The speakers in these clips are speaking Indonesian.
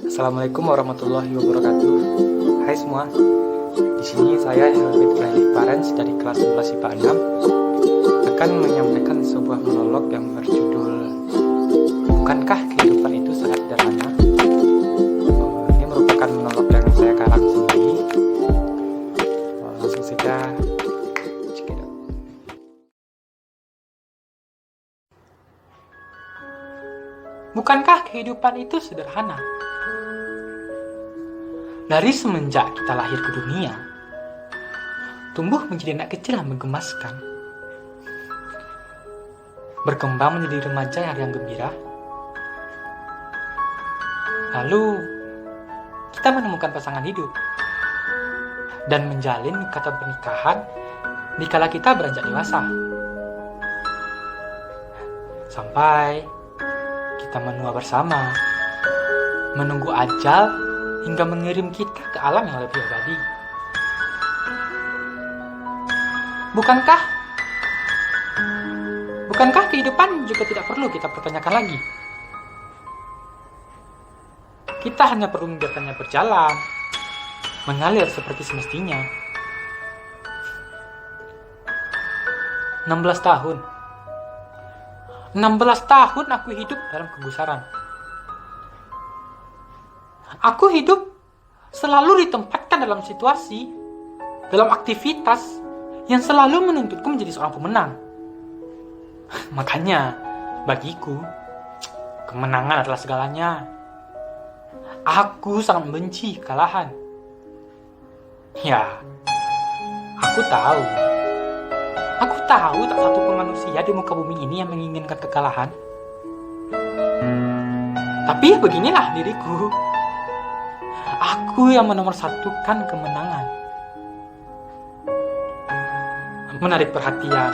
Assalamualaikum warahmatullahi wabarakatuh. Hai semua. Di sini saya Helvit Rahli Parens dari kelas 11 IPA 6 akan menyampaikan sebuah monolog yang berjudul Bukankah kehidupan itu sangat sederhana? Ini merupakan monolog yang saya karang sendiri. Langsung saja check it out. Bukankah kehidupan itu sederhana? Dari semenjak kita lahir ke dunia, tumbuh menjadi anak kecil yang menggemaskan, berkembang menjadi remaja yang riang gembira, lalu kita menemukan pasangan hidup dan menjalin ikatan pernikahan dikala kita beranjak dewasa, sampai kita menua bersama, menunggu ajal hingga mengirim kita ke alam yang lebih abadi. Bukankah kehidupan juga tidak perlu kita pertanyakan lagi? Kita hanya perlu membiarkannya berjalan, mengalir seperti semestinya. 16 tahun aku hidup dalam kegusaran. Aku hidup selalu ditempatkan dalam situasi, dalam aktivitas yang selalu menuntutku menjadi seorang pemenang. Makanya, bagiku, kemenangan adalah segalanya. Aku sangat membenci kekalahan. Ya, aku tahu tak satu pun manusia di muka bumi ini yang menginginkan kekalahan. Tapi beginilah diriku. Aku yang menomorsatukan kemenangan. Menarik perhatian,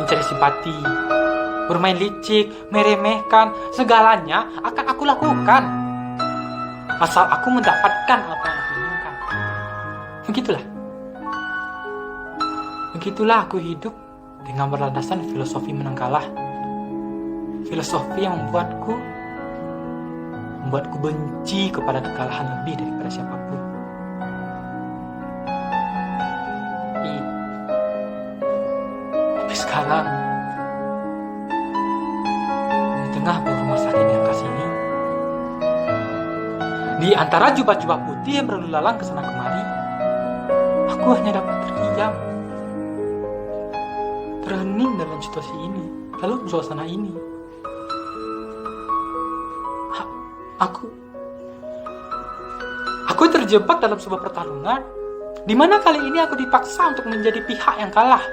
mencari simpati, bermain licik, meremehkan, segalanya akan aku lakukan. Asal aku mendapatkan apa yang aku inginkan. Begitulah aku hidup dengan berlandasan filosofi menang kalah. Filosofi yang membuatku benci kepada kekalahan lebih daripada siapapun. Tapi sekarang, di tengah rumah sakit yang kasih ini, di antara jubah-jubah putih yang berlalu lalang kesana kemari, aku hanya dapat terdiam, terhening dalam situasi ini, dalam suasana ini. Aku terjebak dalam sebuah pertarungan di mana kali ini aku dipaksa untuk menjadi pihak yang kalah.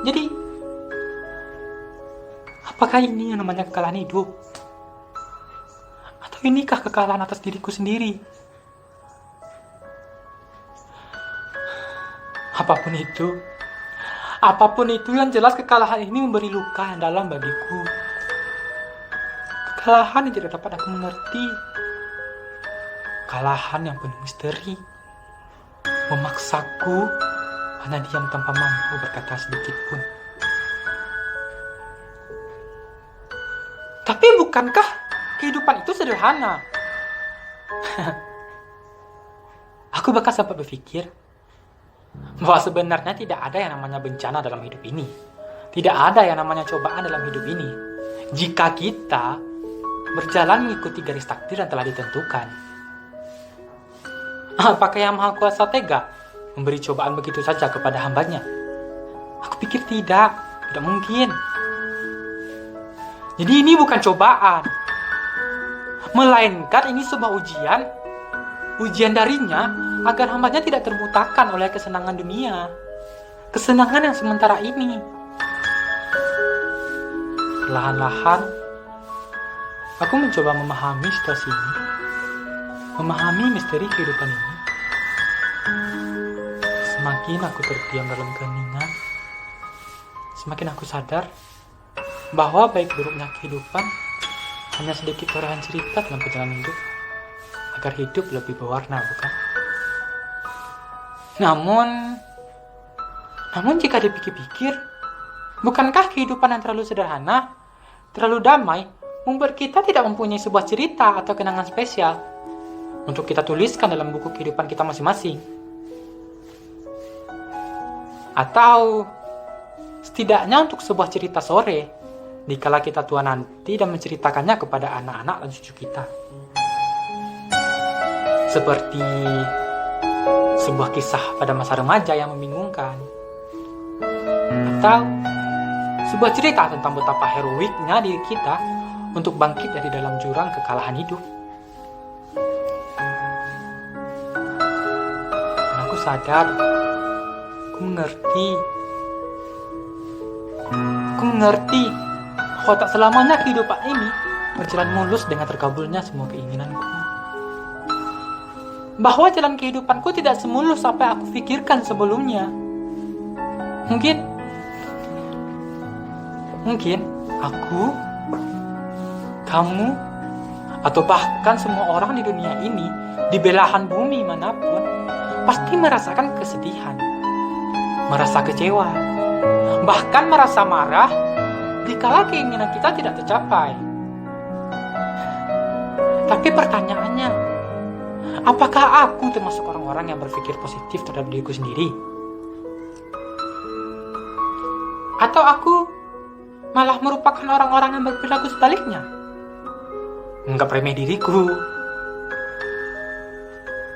Jadi, apakah ini yang namanya kekalahan hidup? Atau inikah kekalahan atas diriku sendiri? Apapun itu yang jelas kekalahan ini memberi luka yang dalam bagiku. Kekalahan yang tidak dapat aku mengerti. Kekalahan yang penuh misteri. Memaksaku hanya diam tanpa mampu berkata sedikit pun. Tapi bukankah kehidupan itu sederhana? Aku bahkan sempat berpikir bahwa sebenarnya tidak ada yang namanya bencana dalam hidup ini. Tidak ada yang namanya cobaan dalam hidup ini. Jika kita berjalan mengikuti garis takdir yang telah ditentukan. Apakah yang Maha Kuasa tega memberi cobaan begitu saja kepada hambanya? Aku pikir tidak mungkin. Jadi ini bukan cobaan, melainkan ini sebuah ujian darinya agar hambanya tidak terbutakan oleh kesenangan dunia, kesenangan yang sementara ini. Perlahan-lahan aku mencoba memahami situasi ini, memahami misteri kehidupan ini. Semakin aku terdiam dalam keheningan, semakin aku sadar bahwa baik buruknya kehidupan hanya sedikit torehan cerita dalam perjalanan hidup, agar hidup lebih berwarna, bukan? Namun jika dipikir-pikir, bukankah kehidupan yang terlalu sederhana, terlalu damai, membuat kita tidak mempunyai sebuah cerita atau kenangan spesial untuk kita tuliskan dalam buku kehidupan kita masing-masing. Atau setidaknya untuk sebuah cerita sore, dikala kita tua nanti dan menceritakannya kepada anak-anak dan cucu kita. Seperti sebuah kisah pada masa remaja yang membingungkan. Atau sebuah cerita tentang betapa heroiknya diri kita untuk bangkit dari dalam jurang kekalahan hidup. Dan aku sadar, aku mengerti bahwa tak selamanya kehidupan ini berjalan mulus dengan terkabulnya semua keinginanku. Bahwa jalan kehidupanku tidak semulus apa yang aku pikirkan sebelumnya. Mungkin aku, kamu, atau bahkan semua orang di dunia ini, di belahan bumi manapun, pasti merasakan kesedihan, merasa kecewa, bahkan merasa marah dikala keinginan kita tidak tercapai. Tapi pertanyaannya, apakah aku termasuk orang-orang yang berpikir positif terhadap diriku sendiri? Atau aku malah merupakan orang-orang yang berperilaku sebaliknya? Menganggap remeh diriku,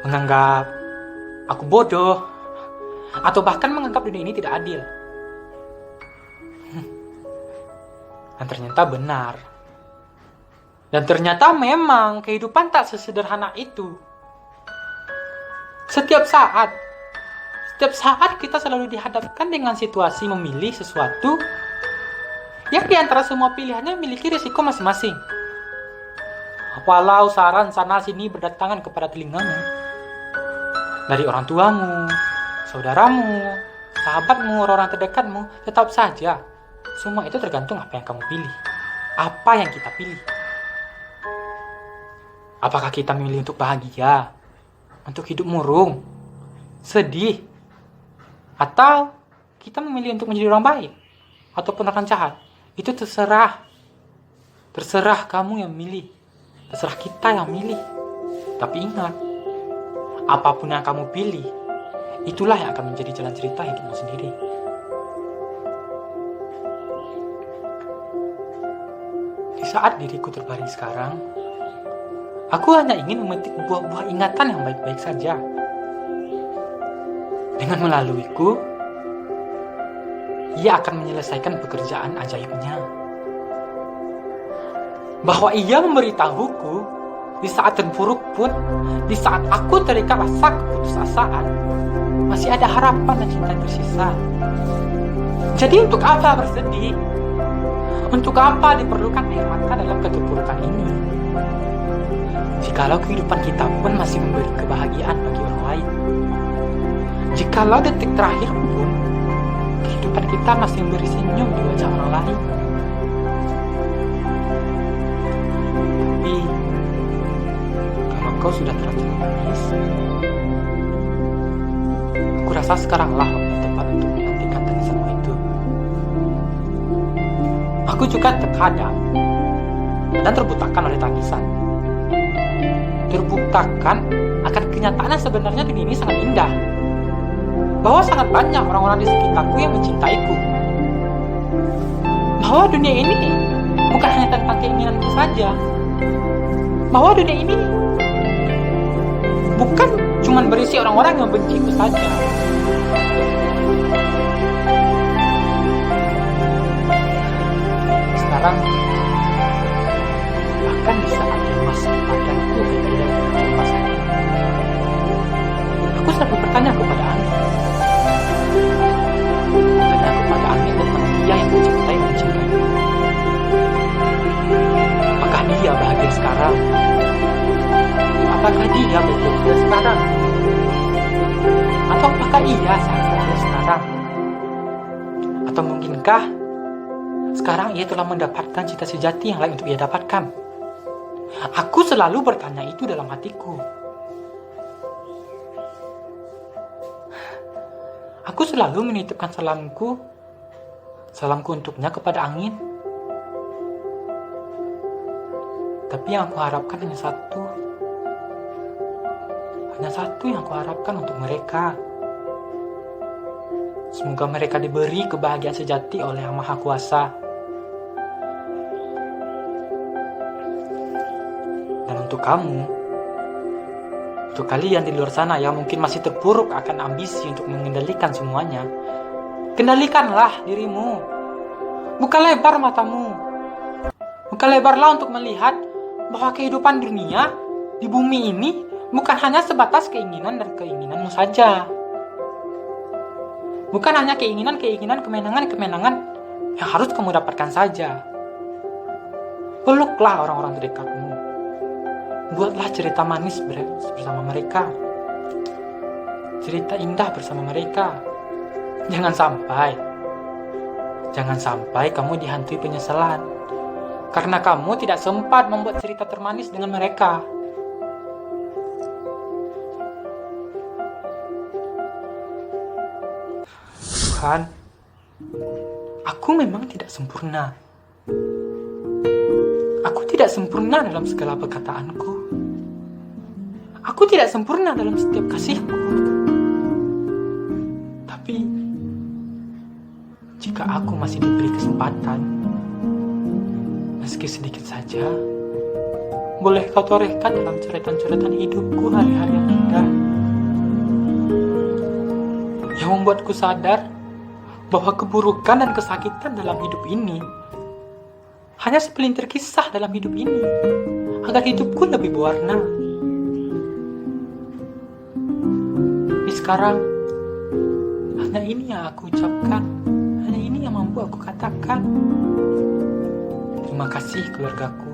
menganggap aku bodoh, atau bahkan menganggap dunia ini tidak adil. Dan ternyata benar. Dan ternyata memang kehidupan tak sesederhana itu. Setiap saat kita selalu dihadapkan dengan situasi memilih sesuatu yang di antara semua pilihannya memiliki risiko masing-masing. Walau saran sana sini berdatangan kepada telingamu, dari orang tuamu, saudaramu, sahabatmu, orang terdekatmu, tetap saja semua itu tergantung apa yang kamu pilih. Apa yang kita pilih? Apakah kita memilih untuk bahagia, untuk hidup murung, sedih, atau kita memilih untuk menjadi orang baik ataupun orang jahat? Itu terserah kamu yang milih, terserah kita yang milih. Tapi ingat, apapun yang kamu pilih, itulah yang akan menjadi jalan cerita hidupmu sendiri. Di saat diriku terbaring sekarang, aku hanya ingin memetik buah-buah ingatan yang baik-baik saja. Dengan melaluiku, ia akan menyelesaikan pekerjaan ajaibnya. Bahwa ia memberitahuku, di saat terburuk pun, di saat aku terikat rasa keputusasaan, masih ada harapan dan cinta yang tersisa. Jadi untuk apa bersedih? Untuk apa diperlukan air mata dalam keterpurukan ini? Jikalau kehidupan kita pun masih memberi kebahagiaan bagi orang lain. Jikalau detik terakhir pun kehidupan kita masih memberi senyum di wajah orang lain. Tapi kalau kau sudah terlanjur menangis, aku rasa sekaranglah waktu yang tepat untuk menghentikan tangisanmu itu. Aku juga terkadang dan terbutakan oleh tangisan. Terbuktakan akan kenyataan yang sebenarnya dunia ini sangat indah. Bahwa sangat banyak orang-orang di sekitarku yang mencintaiku. Bahwa dunia ini bukan hanya tentang keinginanku saja. Bahwa dunia ini bukan cuma berisi orang-orang yang benciku saja. Sekarang, bahkan di saat lemas badanku tidak lemas lagi, aku selalu bertanya kepada angin. Bertanya kepada angin tentang dia yang mencintai. Apakah dia bahagia sekarang? Apakah dia bahagia sekarang? Atau apakah ia sangat bahagia sekarang? Atau mungkinkah sekarang ia telah mendapatkan cita sejati yang lain untuk ia dapatkan? Aku selalu bertanya itu dalam hatiku. Aku selalu menitipkan salamku untuknya kepada angin. Tapi yang aku harapkan hanya satu. Hanya satu yang aku harapkan untuk mereka. Semoga mereka diberi kebahagiaan sejati oleh Yang Maha Kuasa. Dan untuk kamu, untuk kalian di luar sana yang mungkin masih terpuruk akan ambisi untuk mengendalikan semuanya, kendalikanlah dirimu. Buka lebar matamu. Buka lebarlah untuk melihat bahwa kehidupan dunia di bumi ini bukan hanya sebatas keinginan dan keinginanmu saja. Bukan hanya keinginan-keinginan, kemenangan-kemenangan yang harus kamu dapatkan saja. Peluklah orang-orang terdekatmu. Buatlah cerita manis bersama mereka. Cerita indah bersama mereka. Jangan sampai kamu dihantui penyesalan karena kamu tidak sempat membuat cerita termanis dengan mereka. Tuhan, aku memang tidak sempurna. Aku tidak sempurna dalam segala perkataanku. Aku tidak sempurna dalam setiap kasihku. Tapi, jika aku masih diberi kesempatan, meski sedikit saja, boleh kau torehkan dalam coretan-coretan hidupku hari-hari yang indah, yang membuatku sadar bahwa keburukan dan kesakitan dalam hidup ini hanya sepelintir kisah dalam hidup ini, agar hidupku lebih berwarna. Tapi sekarang, hanya ini yang aku ucapkan, hanya ini yang mampu aku katakan. Terima kasih keluargaku,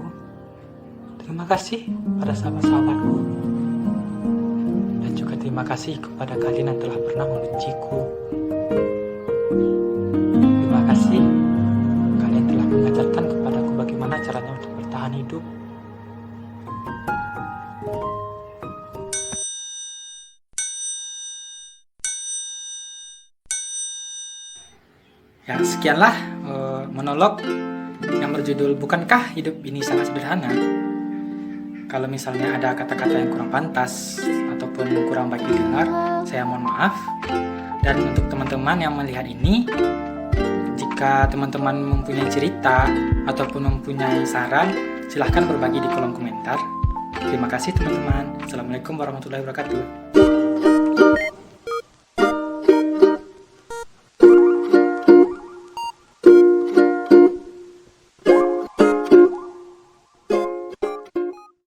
terima kasih pada sahabat-sahabatku, dan juga terima kasih kepada kalian yang telah pernah membenciku. Terima kasih, kalian telah mengajarkan kepadaku bagaimana caranya untuk bertahan hidup. Ya, sekianlah monolog yang berjudul Bukankah Hidup Ini Sangat Sederhana. Kalau misalnya ada kata-kata yang kurang pantas ataupun kurang baik didengar, saya mohon maaf. Dan untuk teman-teman yang melihat ini, jika teman-teman mempunyai cerita ataupun mempunyai saran, silahkan berbagi di kolom komentar. Terima kasih teman-teman. Assalamualaikum warahmatullahi wabarakatuh.